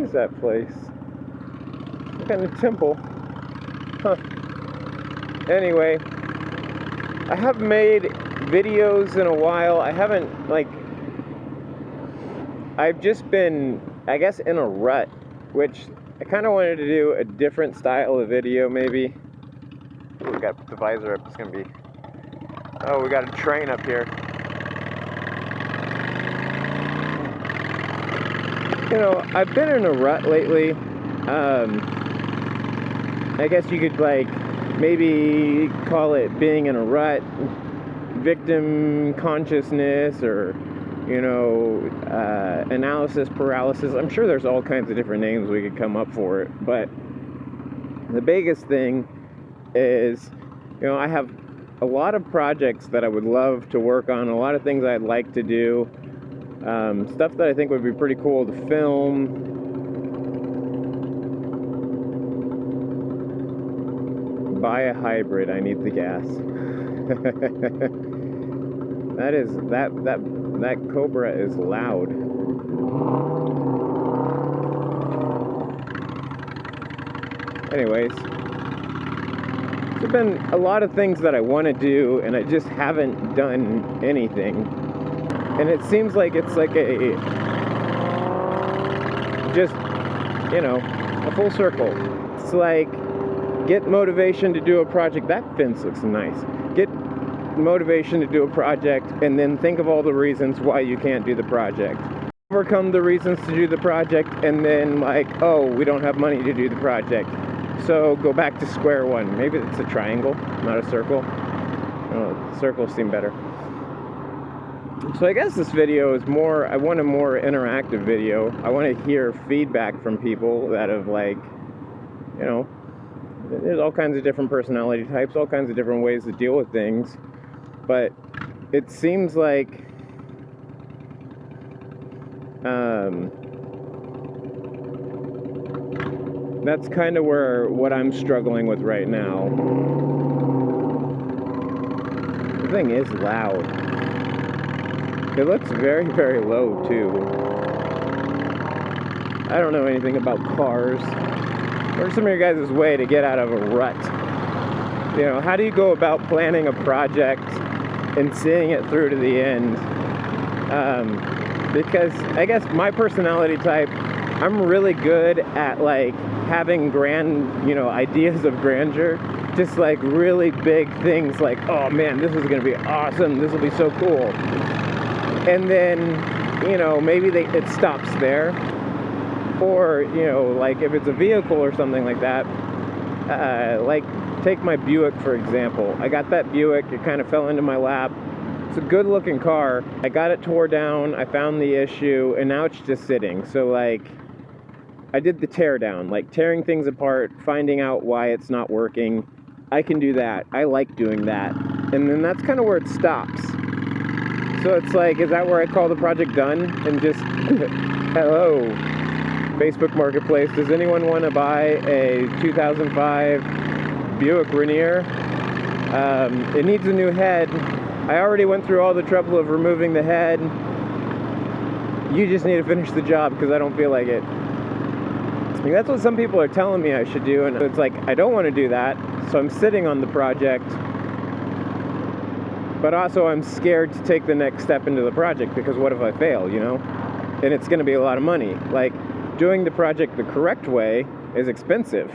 is that place? Some kind of temple. Huh. Anyway, I haven't made videos in a while. I haven't, like, I've just been, I guess, in a rut, which I kind of wanted to do a different style of video, maybe. Ooh, we got to put the visor up. It's going to be, oh, we got a train up here. You know, I've been in a rut lately. I guess you could, like, maybe call it being in a rut, victim consciousness, or, you know, analysis paralysis. I'm sure there's all kinds of different names we could come up for it, but the biggest thing is, you know, I have a lot of projects that I would love to work on, a lot of things I'd like to do, stuff that I think would be pretty cool to film. Buy a hybrid, I need the gas. That Cobra is loud. Anyways, there's been a lot of things that I want to do, and I just haven't done anything. And it seems like it's like a, just, you know, a full circle. It's like, get motivation to do a project. That fence looks nice. Get motivation to do a project, and then think of all the reasons why you can't do the project. Overcome the reasons to do the project, and then, like, oh, we don't have money to do the project. So go back to square one. Maybe it's a triangle, not a circle. Oh, circles seem better. So I guess this video is more, I want a more interactive video. I want to hear feedback from people that have, like, you know, there's all kinds of different personality types, all kinds of different ways to deal with things. But it seems like that's kind of what I'm struggling with right now. The thing is loud. It looks very, very low, too. I don't know anything about cars. What are some of your guys' way to get out of a rut? You know, how do you go about planning a project and seeing it through to the end? Because I guess my personality type, I'm really good at, like, having grand, you know, ideas of grandeur. Just, like, really big things, like, oh man, this is gonna be awesome, this will be so cool. And then, you know, maybe it stops there. Or, you know, like, if it's a vehicle or something like that, like, take my Buick, for example. I got that Buick, it kind of fell into my lap. It's a good looking car. I got it tore down, I found the issue, and now it's just sitting. So, like, I did the tear down, like tearing things apart, finding out why it's not working. I can do that. I like doing that. And then that's kind of where it stops. So it's like, is that where I call the project done? And just, hello, Facebook Marketplace, does anyone want to buy a 2005 Buick Rainier? It needs a new head. I already went through all the trouble of removing the head. You just need to finish the job because I don't feel like it. And that's what some people are telling me I should do, and it's like, I don't want to do that, so I'm sitting on the project. But also I'm scared to take the next step into the project because what if I fail, you know? And it's going to be a lot of money. Like, doing the project the correct way is expensive.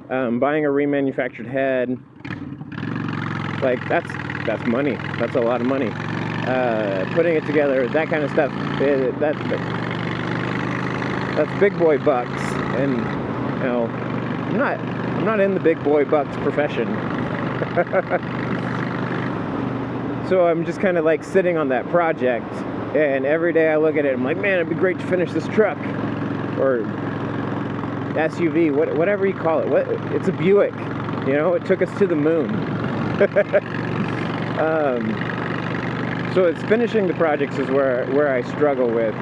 Buying a remanufactured head, like, that's money. That's a lot of money. Putting it together, that kind of stuff, that's big boy bucks. And, you know, I'm not in the big boy bucks profession. So I'm just kind of like sitting on that project, and every day I look at it, I'm like, man, it'd be great to finish this truck, or SUV, whatever you call it. It's a Buick, you know, it took us to the moon. So it's finishing the projects is where I struggle with.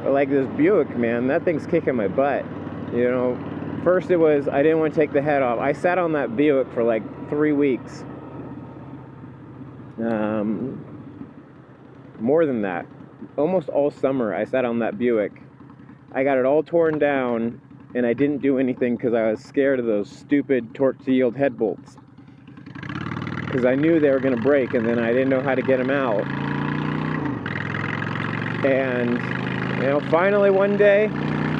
Like this Buick, man, that thing's kicking my butt, you know. First it was, I didn't want to take the head off. I sat on that Buick for like 3 weeks. More than that. Almost all summer I sat on that Buick I got it all torn down, and I didn't do anything because I was scared of those stupid torque-to-yield head bolts. Because I knew they were going to break, and then I didn't know how to get them out. And, you know, finally one day,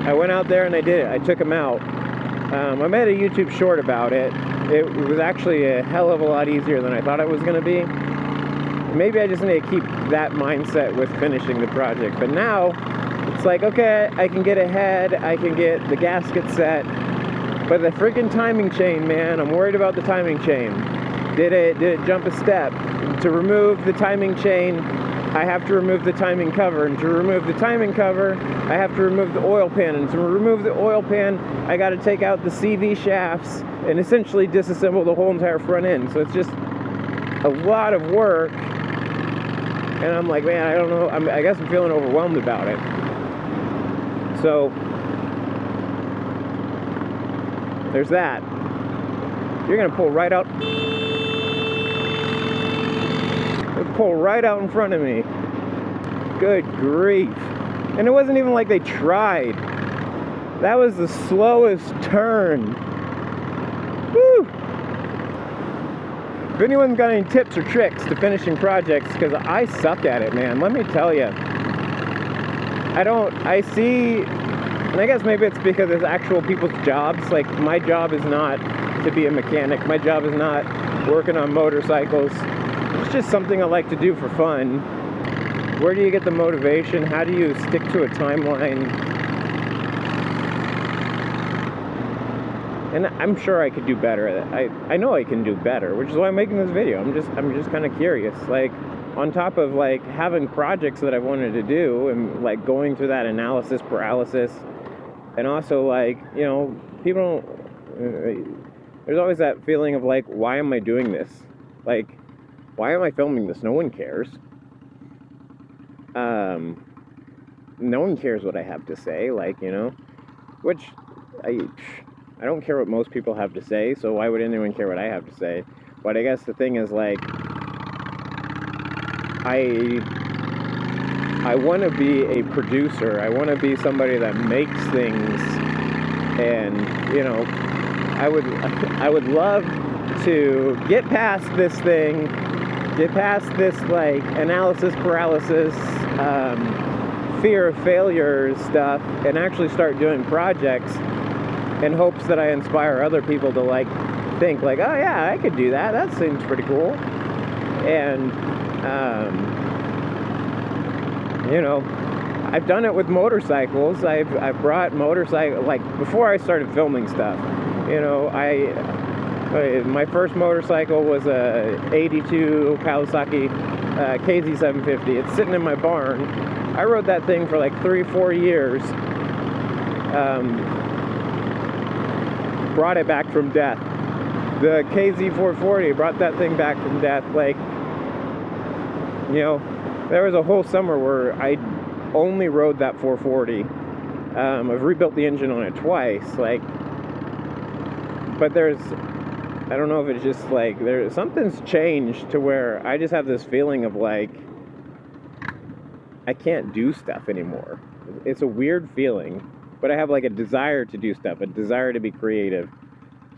I went out there and I did it. I took them out. I made a YouTube short about it. It was actually a hell of a lot easier than I thought it was going to be. Maybe I just need to keep that mindset with finishing the project. But now, it's like, okay, I can get ahead, I can get the gasket set, but the freaking timing chain, man, I'm worried about the timing chain. Did it jump a step? To remove the timing chain, I have to remove the timing cover, and to remove the timing cover, I have to remove the oil pan, and to remove the oil pan, I got to take out the CV shafts and essentially disassemble the whole entire front end. So it's just a lot of work, and I'm like, man, I don't know, I guess I'm feeling overwhelmed about it. So there's that. You're gonna pull right out. Pull right out in front of me. Good grief. And it wasn't even like they tried. That was the slowest turn. Woo! If anyone's got any tips or tricks to finishing projects, because I suck at it, man, let me tell you. I see, and I guess maybe it's because it's actual people's jobs. Like, my job is not to be a mechanic. My job is not working on motorcycles. It's just something I like to do for fun. Where do you get the motivation? How do you stick to a timeline? And I'm sure I could do better at it. I know I can do better, which is why I'm making this video. I'm just kind of curious. Like, on top of like having projects that I wanted to do and like going through that analysis paralysis, and also like, you know, people don't, there's always that feeling of like, why am I doing this? Like, why am I filming this? No one cares. No one cares what I have to say, like, you know, which I don't care what most people have to say, so why would anyone care what I have to say? But I guess the thing is, like, I want to be a producer. I want to be somebody that makes things, and, you know, I would love to get past this thing, get past this, like, analysis paralysis, fear of failure stuff, and actually start doing projects in hopes that I inspire other people to, like, think, like, oh yeah, I could do that. That seems pretty cool. And, you know, I've done it with motorcycles. I've brought motorcycle, like, before I started filming stuff, you know, my first motorcycle was a 82 Kawasaki KZ750. It's sitting in my barn. I rode that thing for like 3-4 years. Brought it back from death. The KZ440 brought that thing back from death. Like, you know, there was a whole summer where I only rode that 440. I've rebuilt the engine on it twice, like, but I don't know if it's just like, something's changed to where I just have this feeling of like, I can't do stuff anymore. It's a weird feeling, but I have like a desire to do stuff, a desire to be creative.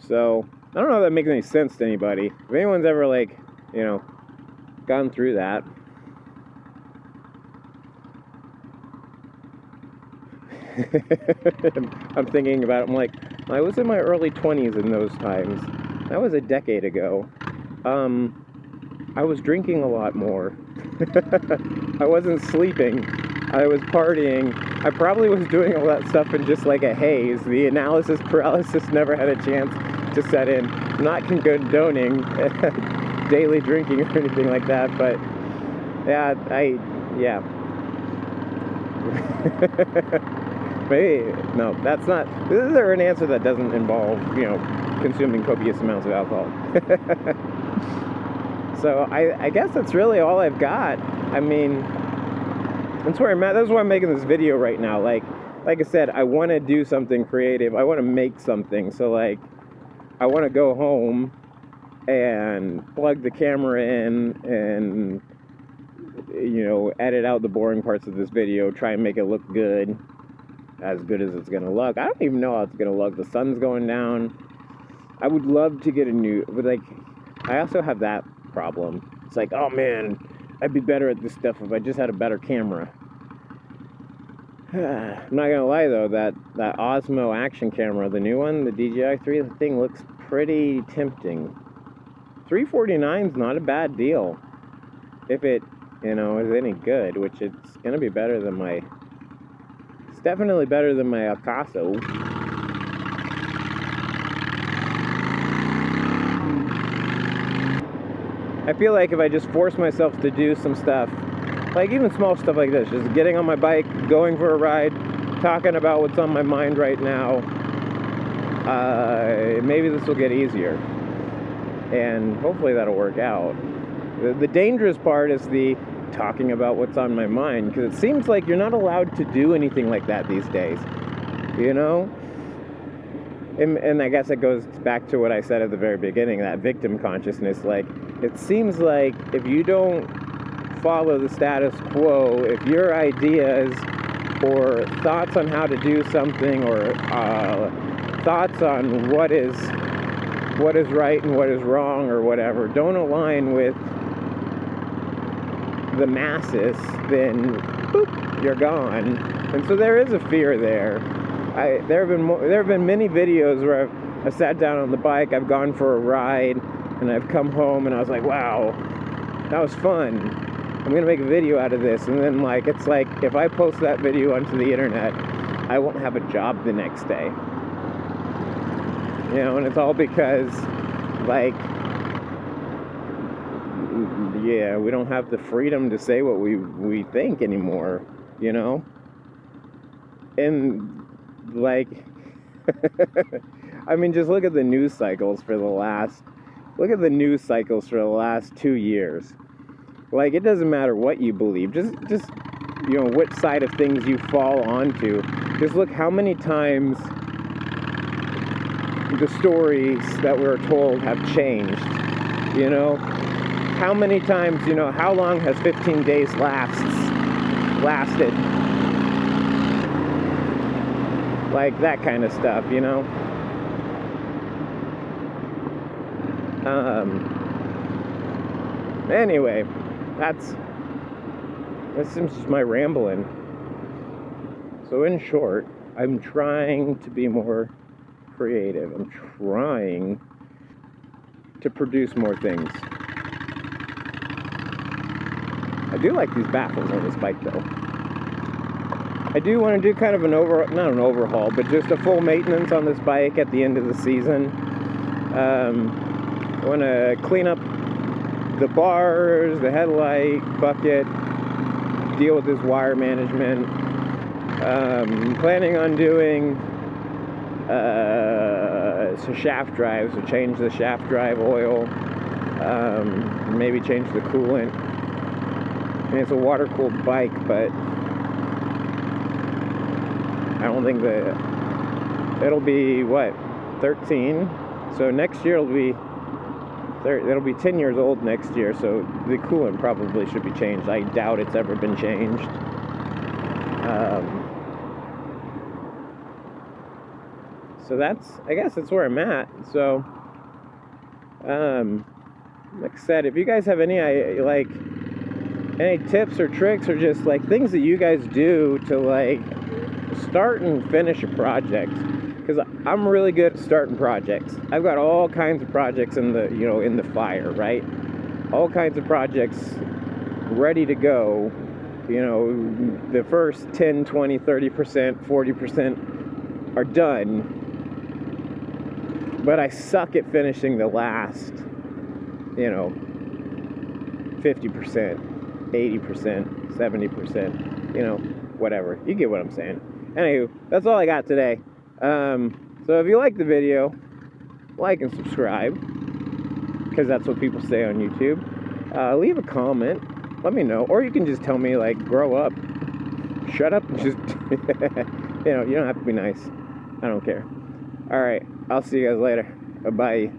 So, I don't know if that makes any sense to anybody. If anyone's ever, like, you know, gone through that. I'm thinking about it. I'm like, I was in my early 20s in those times. That was a decade ago. I was drinking a lot more. I wasn't sleeping. I was partying. I probably was doing all that stuff in just like a haze. The analysis paralysis never had a chance to set in. I'm not condoning daily drinking or anything like that, but yeah, yeah. Maybe, no, that's not, this is an answer that doesn't involve, you know, consuming copious amounts of alcohol. So I guess that's really all I've got. I mean, that's where I'm at. That's why I'm making this video right now. Like I said, I want to do something creative. I want to make something. So, like, I want to go home and plug the camera in and, you know, edit out the boring parts of this video, try and make it look good. as good as it's gonna look. I don't even know how it's gonna look. The sun's going down. I would love to get a new, but like, I also have that problem. It's like, oh man, I'd be better at this stuff if I just had a better camera. I'm not gonna lie though, that Osmo action camera, the new one, the DJI-3, the thing looks pretty tempting. $349's not a bad deal if it, you know, is any good, which it's gonna be better than my. It's definitely better than my Akaso. I feel like if I just force myself to do some stuff, like even small stuff like this, just getting on my bike, going for a ride, talking about what's on my mind right now, maybe this will get easier. And hopefully that'll work out. The dangerous part is the talking about what's on my mind, because it seems like you're not allowed to do anything like that these days, you know? And I guess it goes back to what I said at the very beginning, that victim consciousness. Like, it seems like if you don't follow the status quo, if your ideas or thoughts on how to do something, or thoughts on what is right and what is wrong or whatever, don't align with the masses, then boop, you're gone. And so there is a fear there. There have been many videos where I've sat down on the bike, I've gone for a ride, and I've come home and I was like, wow, that was fun. I'm gonna make a video out of this. And then like, it's like, if I post that video onto the internet, I won't have a job the next day. You know, and it's all because, like, yeah, we don't have the freedom to say what we think anymore, you know? And like, I mean, just look at the news cycles for the last 2 years. Like, it doesn't matter what you believe, just you know, which side of things you fall onto. Just look how many times the stories that we're told have changed, you know? How many times, you know, how long has 15 days lasted? Like, that kind of stuff, you know? Anyway, that's just my rambling. So in short, I'm trying to be more creative. I'm trying to produce more things. I do like these baffles on this bike though. I do want to do kind of not an overhaul, but just a full maintenance on this bike at the end of the season. I want to clean up the bars, the headlight, bucket, deal with this wire management. Planning on doing some shaft drives, so change the shaft drive oil, maybe change the coolant. I mean, it's a water-cooled bike, but I don't think it'll be, what, 13? So next year it'll be 10 years old next year, so the coolant probably should be changed. I doubt it's ever been changed. So I guess that's where I'm at. So, like I said, if you guys have any tips or tricks, or just like things that you guys do to like start and finish a project, because I'm really good at starting projects. I've got all kinds of projects in the fire, right? All kinds of projects ready to go. You know, the first 10, 20, 30%, 40% are done. But I suck at finishing the last, 50%, 80%, 70%, whatever. You get what I'm saying. Anywho, that's all I got today. So if you like the video, like and subscribe, because that's what people say on YouTube. Leave a comment. Let me know. Or you can just tell me, like, grow up. Shut up and just, you don't have to be nice. I don't care. All right. I'll see you guys later. Bye.